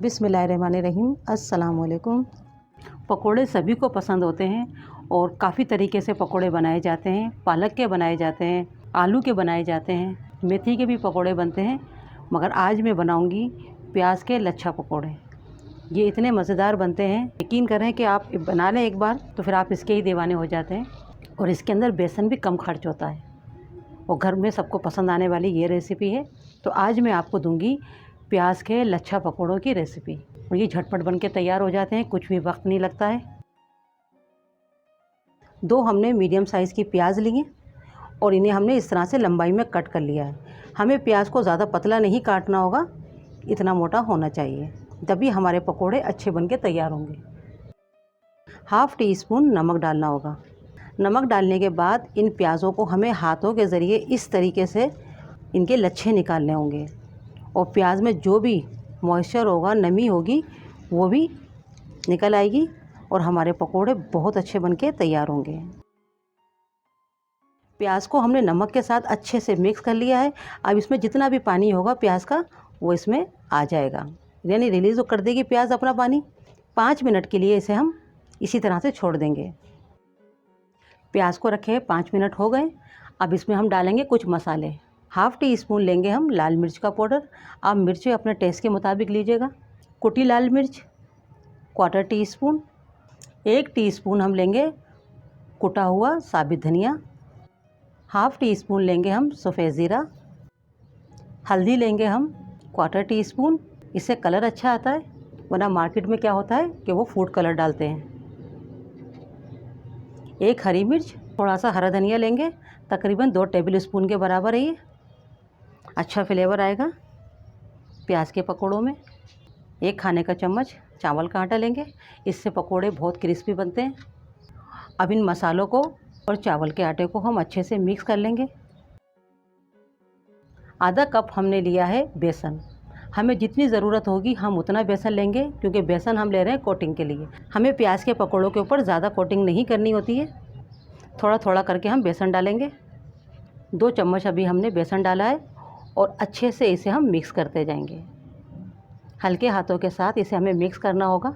बिस्मिल्लाहिर्रहमानिर्रहीम। अस्सलाम वालेकुम। पकोड़े सभी को पसंद होते हैं और काफ़ी तरीके से पकोड़े बनाए जाते हैं। पालक के बनाए जाते हैं, आलू के बनाए जाते हैं, मेथी के भी पकोड़े बनते हैं, मगर आज मैं बनाऊंगी प्याज के लच्छा पकोड़े। ये इतने मज़ेदार बनते हैं, यकीन करें कि आप बना लें एक बार तो फिर आप इसके ही दीवाने हो जाते हैं। और इसके अंदर बेसन भी कम खर्च होता है और घर में सबको पसंद आने वाली ये रेसिपी है। तो आज मैं आपको दूंगी प्याज के लच्छा पकोड़ों की रेसिपी और ये झटपट बन के तैयार हो जाते हैं, कुछ भी वक्त नहीं लगता है। 2 हमने मीडियम साइज़ की प्याज ली हैं और इन्हें हमने इस तरह से लंबाई में कट कर लिया है। हमें प्याज को ज़्यादा पतला नहीं काटना होगा, इतना मोटा होना चाहिए, तभी हमारे पकोड़े अच्छे बन के तैयार होंगे। हाफ़ टी स्पून नमक डालना होगा। नमक डालने के बाद इन प्याज़ों को हमें हाथों के ज़रिए इस तरीके से इनके लच्छे निकालने होंगे और प्याज में जो भी मॉइस्चर होगा, नमी होगी, वो भी निकल आएगी और हमारे पकोड़े बहुत अच्छे बनके तैयार होंगे। प्याज को हमने नमक के साथ अच्छे से मिक्स कर लिया है। अब इसमें जितना भी पानी होगा प्याज का वो इसमें आ जाएगा, यानी रिलीज़ कर देगी प्याज अपना पानी। 5 मिनट के लिए इसे हम इसी तरह से छोड़ देंगे। प्याज को रखे 5 मिनट हो गए। अब इसमें हम डालेंगे कुछ मसाले। हाफ़ टी स्पून लेंगे हम लाल मिर्च का पाउडर। आप मिर्चें अपने टेस्ट के मुताबिक लीजिएगा। कुटी लाल मिर्च 1/4 टीस्पून। 1 टीस्पून हम लेंगे कुटा हुआ साबित धनिया। हाफ़ टी स्पून लेंगे हम सफ़ेद ज़ीरा। हल्दी लेंगे हम 1/4 टीस्पून। इससे कलर अच्छा आता है, वरना मार्केट में क्या होता है कि वो फूड कलर डालते हैं। 1 हरी मिर्च, थोड़ा सा हरा धनिया लेंगे, तकरीबन 2 टेबल स्पून के बराबर है। ये अच्छा फ्लेवर आएगा प्याज के पकोड़ों में। 1 खाने का चम्मच चावल का आटा लेंगे, इससे पकोड़े बहुत क्रिस्पी बनते हैं। अब इन मसालों को और चावल के आटे को हम अच्छे से मिक्स कर लेंगे। आधा कप हमने लिया है बेसन। हमें जितनी ज़रूरत होगी हम उतना बेसन लेंगे, क्योंकि बेसन हम ले रहे हैं कोटिंग के लिए। हमें प्याज के पकोड़ों के ऊपर ज़्यादा कोटिंग नहीं करनी होती है, थोड़ा थोड़ा करके हम बेसन डालेंगे। 2 चम्मच अभी हमने बेसन डाला है और अच्छे से इसे हम मिक्स करते जाएंगे। हल्के हाथों के साथ इसे हमें मिक्स करना होगा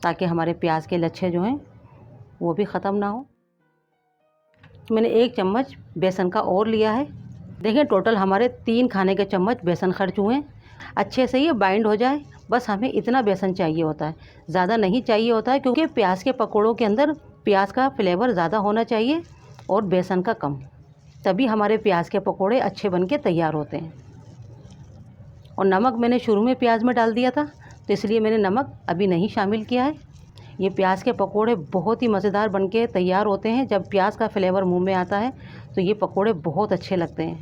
ताकि हमारे प्याज के लच्छे जो हैं वो भी ख़त्म ना हो। मैंने 1 चम्मच बेसन का और लिया है। देखिए टोटल हमारे 3 खाने के चम्मच बेसन खर्च हुए हैं। अच्छे से ये बाइंड हो जाए, बस हमें इतना बेसन चाहिए होता है, ज़्यादा नहीं चाहिए होता है, क्योंकि प्याज के पकोड़ों के अंदर प्याज का फ्लेवर ज़्यादा होना चाहिए और बेसन का कम, तभी हमारे प्याज के पकोड़े अच्छे बन के तैयार होते हैं। और नमक मैंने शुरू में प्याज में डाल दिया था, तो इसलिए मैंने नमक अभी नहीं शामिल किया है। ये प्याज के पकोड़े बहुत ही मज़ेदार बन के तैयार होते हैं। जब प्याज का फ्लेवर मुंह में आता है तो ये पकोड़े बहुत अच्छे लगते हैं।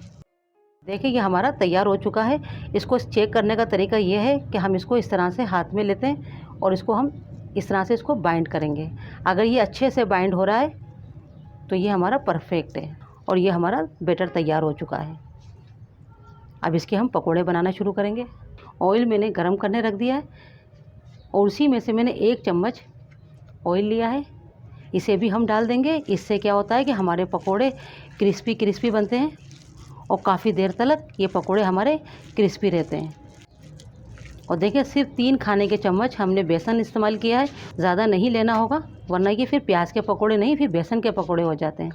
देखिए ये हमारा तैयार हो चुका है। इसको चेक करने का तरीका ये है कि हम इसको इस तरह से हाथ में लेते हैं और इसको हम इस तरह से इसको बाइंड करेंगे। अगर ये अच्छे से बाइंड हो रहा है तो ये हमारा परफेक्ट है और ये हमारा बैटर तैयार हो चुका है। अब इसके हम पकोड़े बनाना शुरू करेंगे। ऑयल मैंने गरम करने रख दिया है और उसी में से मैंने 1 चम्मच ऑयल लिया है, इसे भी हम डाल देंगे। इससे क्या होता है कि हमारे पकोड़े क्रिस्पी क्रिस्पी बनते हैं और काफ़ी देर तक ये पकोड़े हमारे क्रिस्पी रहते हैं। और देखिए सिर्फ 3 खाने के चम्मच हमने बेसन इस्तेमाल किया है, ज़्यादा नहीं लेना होगा, वरना ये फिर प्याज के पकोड़े नहीं, फिर बेसन के पकोड़े हो जाते हैं।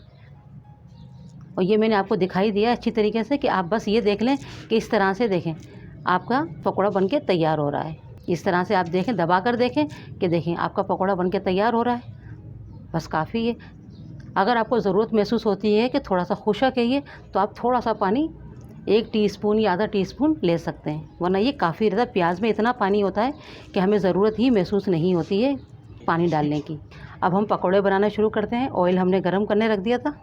और ये मैंने आपको दिखाई दिया अच्छी तरीके से कि आप बस ये देख लें कि इस तरह से देखें आपका पकोड़ा बनके तैयार हो रहा है। इस तरह से आप देखें, दबा कर देखें कि देखें आपका पकोड़ा बनके तैयार हो रहा है, बस काफ़ी है। अगर आपको ज़रूरत महसूस होती है कि थोड़ा सा खुशक है ये, तो आप थोड़ा सा पानी 1 टीस्पून या आधा टीस्पून ले सकते हैं, वरना ये काफ़ी रहता है। प्याज में इतना पानी होता है कि हमें ज़रूरत ही महसूस नहीं होती है पानी डालने की। अब हम पकोड़े बनाना शुरू करते हैं। ऑयल हमने गर्म करने रख दिया था।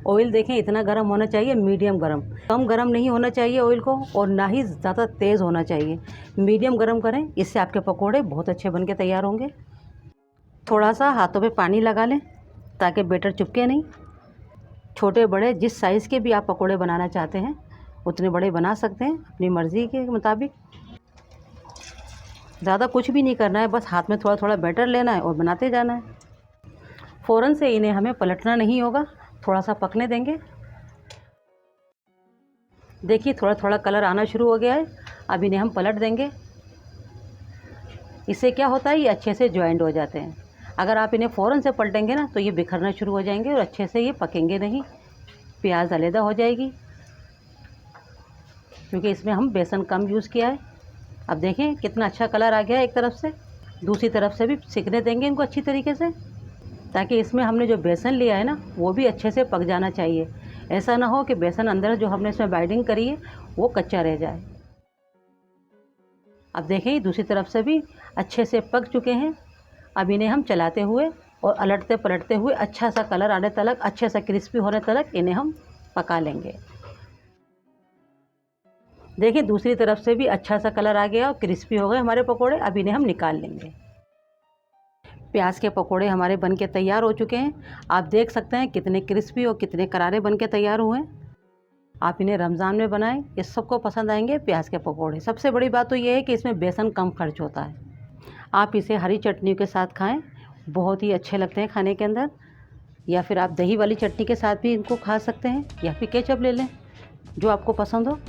ऑयल देखें इतना गर्म होना चाहिए, मीडियम गर्म, कम गर्म नहीं होना चाहिए ऑयल को, और ना ही ज़्यादा तेज़ होना चाहिए। मीडियम गर्म करें, इससे आपके पकोड़े बहुत अच्छे बन के तैयार होंगे। थोड़ा सा हाथों पे पानी लगा लें ताकि बैटर चिपके नहीं। छोटे बड़े जिस साइज़ के भी आप पकोड़े बनाना चाहते हैं उतने बड़े बना सकते हैं अपनी मर्ज़ी के मुताबिक। ज़्यादा कुछ भी नहीं करना है, बस हाथ में थोड़ा थोड़ा बैटर लेना है और बनाते जाना है। फ़ौरन से इन्हें हमें पलटना नहीं होगा, थोड़ा सा पकने देंगे। देखिए थोड़ा थोड़ा कलर आना शुरू हो गया है। अब इन्हें हम पलट देंगे। इससे क्या होता है, ये अच्छे से जॉइंट हो जाते हैं। अगर आप इन्हें फ़ौरन से पलटेंगे ना तो ये बिखरना शुरू हो जाएंगे और अच्छे से ये पकेंगे नहीं, प्याज अलहदा हो जाएगी, क्योंकि इसमें हम बेसन कम यूज़ किया है। अब देखें कितना अच्छा कलर आ गया है एक तरफ से, दूसरी तरफ से भी सिकने देंगे इनको अच्छी तरीके से, ताकि इसमें हमने जो बेसन लिया है ना वो भी अच्छे से पक जाना चाहिए। ऐसा ना हो कि बेसन अंदर जो हमने इसमें बाइंडिंग करी है वो कच्चा रह जाए। अब देखें दूसरी तरफ से भी अच्छे से पक चुके हैं। अब इन्हें हम चलाते हुए और अलटते पलटते हुए अच्छा सा कलर आने तक, अच्छे सा क्रिस्पी होने तक इन्हें हम पका लेंगे। देखिए दूसरी तरफ से भी अच्छा सा कलर आ गया और क्रिस्पी हो गए हमारे पकोड़े। अब इन्हें हम निकाल लेंगे। प्याज के पकोड़े हमारे बनके तैयार हो चुके हैं। आप देख सकते हैं कितने क्रिस्पी और कितने करारे बनके तैयार हुए हैं। आप इन्हें रमज़ान में बनाएं, ये सबको पसंद आएंगे प्याज के पकोड़े। सबसे बड़ी बात तो ये है कि इसमें बेसन कम खर्च होता है। आप इसे हरी चटनी के साथ खाएं, बहुत ही अच्छे लगते हैं खाने के अंदर, या फिर आप दही वाली चटनी के साथ भी इनको खा सकते हैं, या फिर केचप ले लें, जो आपको पसंद हो।